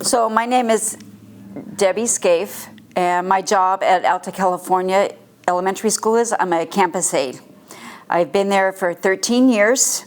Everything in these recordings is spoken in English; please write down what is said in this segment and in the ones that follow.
So my name is Debbie Skaife, and my job at Alta California Elementary School is I'm a campus aide. I've been there for 13 years.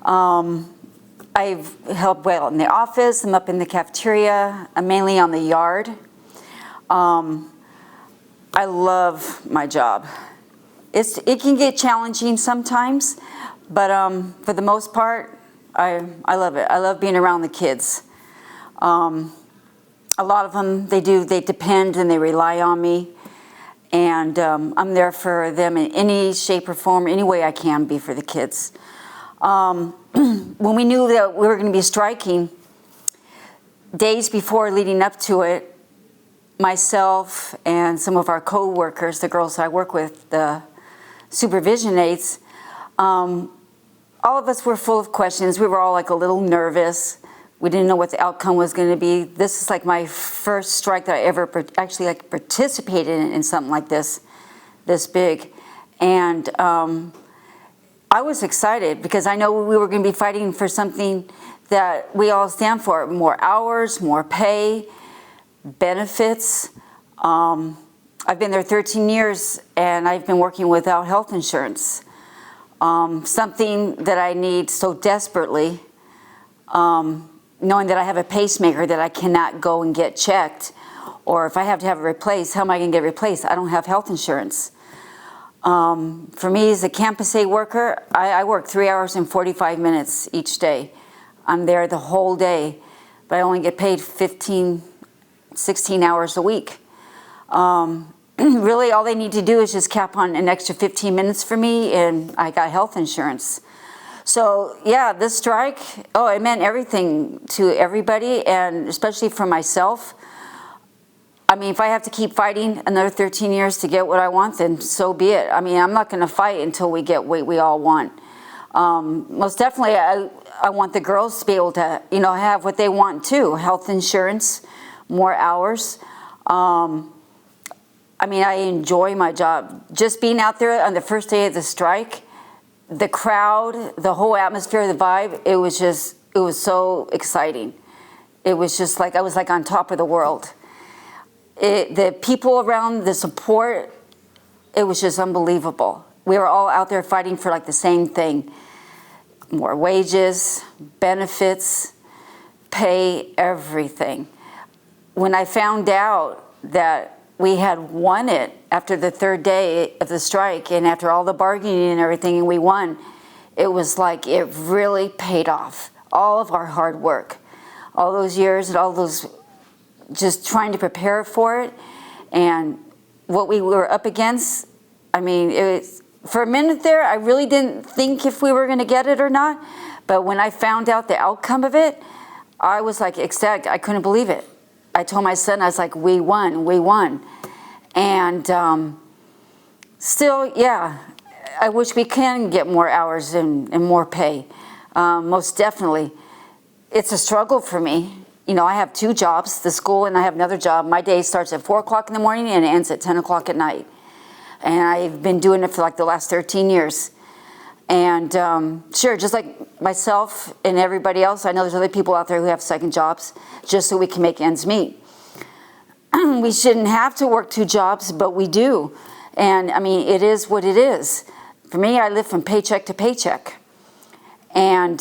I've helped well in the office, I'm up in the cafeteria, I'm mainly on the yard. I love my job. It can get challenging sometimes, but for the most part, I love it. I love being around the kids. A lot of them, they depend and they rely on me. And I'm there for them in any shape or form, any way I can be for the kids. When we knew that we were going to be striking, days before leading up to it, myself and some of our co-workers, the girls I work with, the supervision aides, all of us were full of questions. We were all like a little nervous. We didn't know what the outcome was going to be. This is like my first strike that I ever actually like participated in something like this big. And I was excited because I know we were going to be fighting for something that we all stand for: more hours, more pay, benefits. I've been there 13 years and I've been working without health insurance. Something that I need so desperately, knowing that I have a pacemaker that I cannot go and get checked, or if I have to have it replaced, how am I going to get it replaced? I don't have health insurance. For me as a campus aide worker, I work 3 hours and 45 minutes each day. I'm there the whole day, but I only get paid 15, 16 hours a week. Really all they need to do is just cap on an extra 15 minutes for me and I got health insurance. So yeah, this strike, it meant everything to everybody, and especially for myself. I mean, if I have to keep fighting another 13 years to get what I want, then so be it. I mean, I'm not going to fight until we get what we all want. Most definitely, I want the girls to be able to, have what they want too: health insurance, more hours. I mean, I enjoy my job. Just being out there on the first day of the strike, the crowd, the whole atmosphere, the vibe, it was so exciting. It was just like I was like on top of the world. The people around, the support, it was just unbelievable. We were all out there fighting for like the same thing: more wages, benefits, pay, everything. When I found out that we had won it after the third day of the strike and after all the bargaining and everything, and we won, it was like it really paid off. All of our hard work, all those years and all those just trying to prepare for it, and what we were up against. I mean, it was, for a minute there, I really didn't think if we were going to get it or not, but when I found out the outcome of it, I was like ecstatic. I couldn't believe it. I told my son, I was like, we won, we won. And still, yeah, I wish we can get more hours and more pay. Most definitely. It's a struggle for me. I have two jobs, the school, and I have another job. My day starts at 4 o'clock in the morning and it ends at 10 o'clock at night. And I've been doing it for like the last 13 years. And sure, just like myself and everybody else, I know there's other people out there who have second jobs just so we can make ends meet. We shouldn't have to work two jobs, but we do. And I mean, it is what it is. For me, I live from paycheck to paycheck. And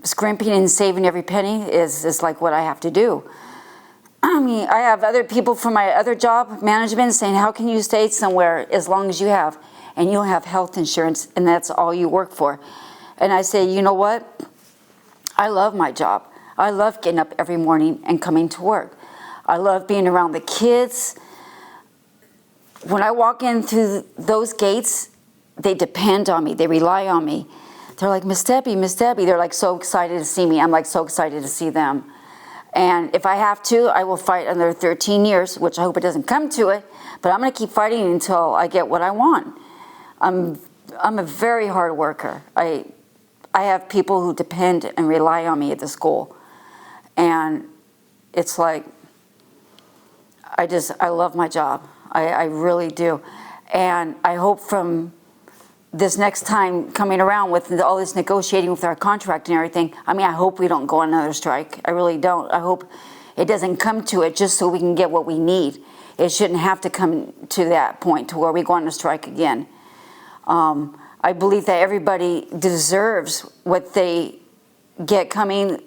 scrimping and saving every penny is like what I have to do. I mean, I have other people from my other job, management, saying, how can you stay somewhere as long as you have? And you'll have health insurance, and that's all you work for. And I say, you know what? I love my job. I love getting up every morning and coming to work. I love being around the kids. When I walk in through those gates, they depend on me. They rely on me. They're like, Miss Debbie, Miss Debbie. They're like so excited to see me. I'm like so excited to see them. And if I have to, I will fight another 13 years, which I hope it doesn't come to it, but I'm going to keep fighting until I get what I want. I'm a very hard worker. I have people who depend and rely on me at the school. And it's like, I love my job. I really do. And I hope from this next time coming around with all this negotiating with our contract and everything, I mean, I hope we don't go on another strike. I really don't. I hope it doesn't come to it just so we can get what we need. It shouldn't have to come to that point to where we go on a strike again. I believe that everybody deserves what they get coming.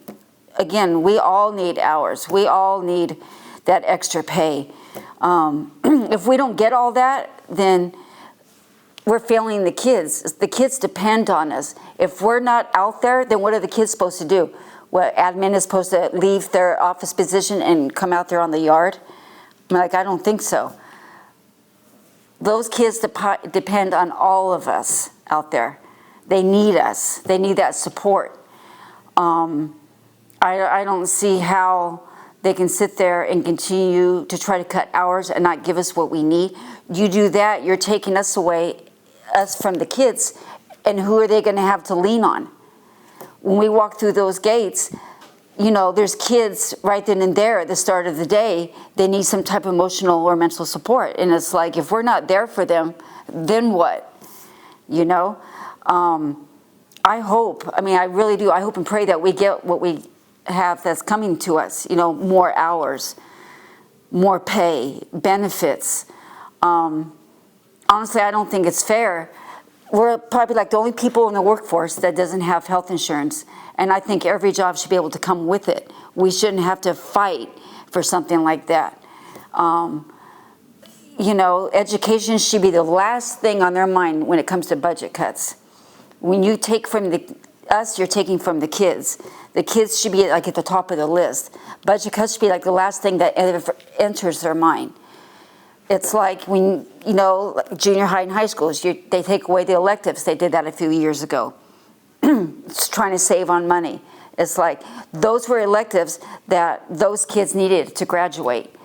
Again, we all need hours. We all need that extra pay. If we don't get all that, then we're failing the kids. The kids depend on us. If we're not out there, then what are the kids supposed to do? What, admin is supposed to leave their office position and come out there on the yard? I'm like, I don't think so. Those kids depend on all of us out there. They need us. They need that support. I don't see how they can sit there and continue to try to cut hours and not give us what we need. You do that, you're taking us away, us from the kids, and who are they going to have to lean on? When we walk through those gates, you know, there's kids right then and there at the start of the day. They need some type of emotional or mental support. And it's like, if we're not there for them, then what? You know? I hope, I mean, I really do, I hope and pray that we get what we have that's coming to us, you know, more hours, more pay, benefits. Honestly, I don't think it's fair. We're probably like the only people in the workforce that doesn't have health insurance, and I think every job should be able to come with it. We shouldn't have to fight for something like that. You know, education should be the last thing on their mind when it comes to budget cuts. When you take from us, you're taking from the kids. The kids should be like at the top of the list. Budget cuts should be like the last thing that enters their mind. It's like when, you know, junior high and high schools, they take away the electives. They did that a few years ago. It's trying to save on money. It's like those were electives that those kids needed to graduate.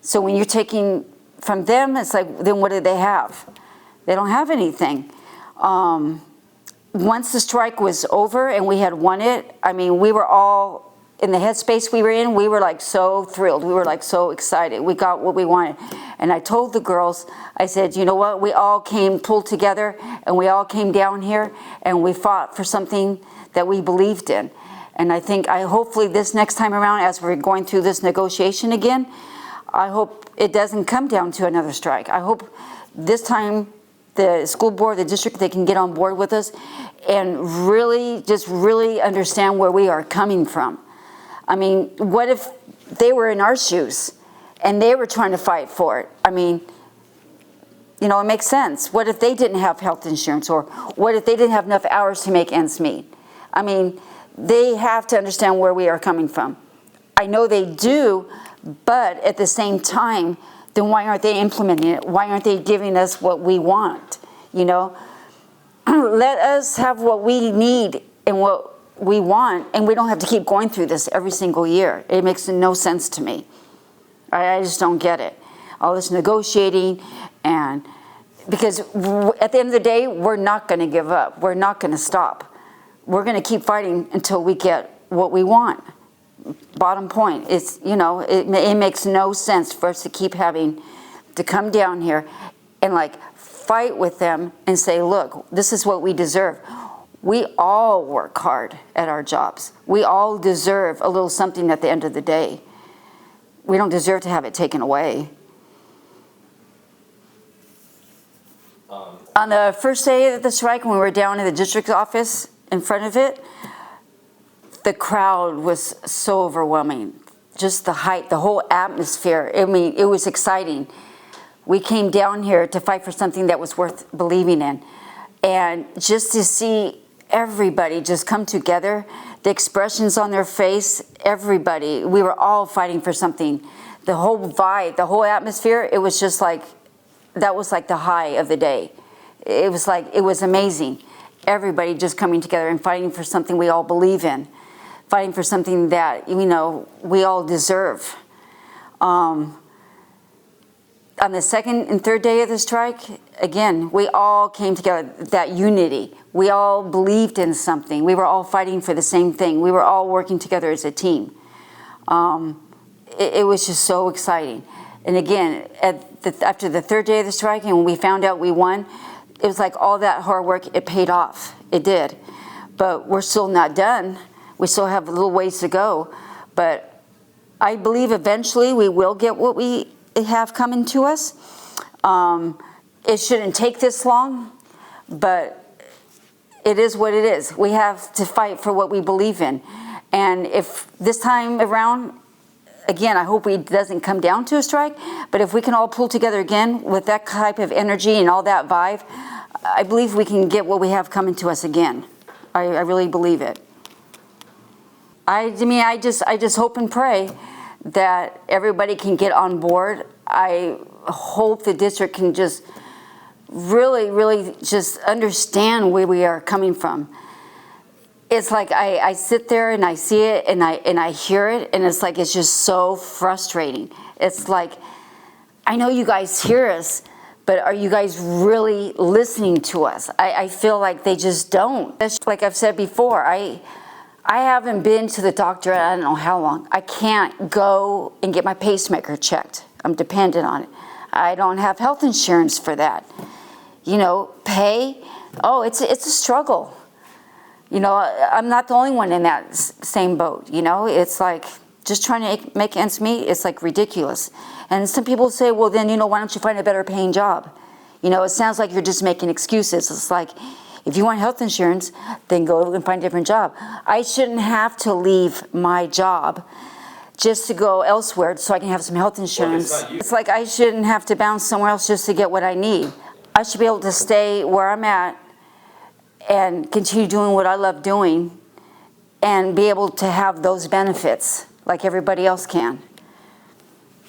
So when you're taking from them, it's like, then what do they have? They don't have anything. Once the strike was over and we had won it, I mean, we were all in the headspace we were in, we were like so thrilled. We were like so excited. We got what we wanted. And I told the girls, I said, you know what? We all pulled together, and we all came down here, and we fought for something that we believed in. And I hopefully this next time around, as we're going through this negotiation again, I hope it doesn't come down to another strike. I hope this time the school board, the district, they can get on board with us and really, just really understand where we are coming from. I mean, what if they were in our shoes and they were trying to fight for it? I mean, you know, it makes sense. What if they didn't have health insurance, or what if they didn't have enough hours to make ends meet? I mean, they have to understand where we are coming from. I know they do, but at the same time, then why aren't they implementing it? Why aren't they giving us what we want? You know, let us have what we need and what we want, and we don't have to keep going through this every single year. It makes no sense to me. I just don't get it. All this negotiating, and because at the end of the day, we're not going to give up. We're not going to stop. We're going to keep fighting until we get what we want. Bottom point, it's, you know, it makes no sense for us to keep having to come down here and like fight with them and say, look, this is what we deserve. We all work hard at our jobs. We all deserve a little something at the end of the day. We don't deserve to have it taken away. On the first day of the strike, when we were down in the district office in front of it, the crowd was so overwhelming. Just the height, the whole atmosphere. I mean, it was exciting. We came down here to fight for something that was worth believing in. And just to see everybody just come together, the expressions on their face, everybody, we were all fighting for something. The whole vibe, the whole atmosphere, it was just like, that was like the high of the day. It was like, it was amazing. Everybody just coming together and fighting for something we all believe in. Fighting for something that, you know, we all deserve. On the second and third day of the strike, again, we all came together, that unity. We all believed in something. We were all fighting for the same thing. We were all working together as a team. It was just so exciting. And again, after the third day of the strike, and when we found out we won, it was like all that hard work, it paid off. It did. But we're still not done. We still have a little ways to go. But I believe eventually we will get what we have coming to us. It shouldn't take this long, but it is what it is. We have to fight for what we believe in. And if this time around, again, I hope it doesn't come down to a strike, but if we can all pull together again with that type of energy and all that vibe, I believe we can get what we have coming to us again. I really believe it. I mean, I just hope and pray that everybody can get on board. I hope the district can just really just understand where we are coming from. It's like I sit there and I see it and I hear it, and it's like it's just so frustrating. It's like, I know you guys hear us, but are you guys really listening to us? I feel like they just don't. That's like I've said before, I haven't been to the doctor in I don't know how long. I can't go and get my pacemaker checked. I'm dependent on it. I don't have health insurance for that. You know, pay, oh, it's a struggle. You know, I'm not the only one in that same boat, you know? It's like, just trying to make ends meet, it's like ridiculous. And some people say, well then, you know, why don't you find a better paying job? You know, it sounds like you're just making excuses. It's like, if you want health insurance, then go and find a different job. I shouldn't have to leave my job just to go elsewhere so I can have some health insurance. It's like I shouldn't have to bounce somewhere else just to get what I need. I should be able to stay where I'm at and continue doing what I love doing and be able to have those benefits like everybody else can.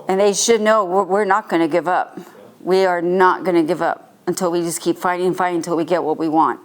And they should know we're not going to give up. We are not going to give up until we just keep fighting until we get what we want.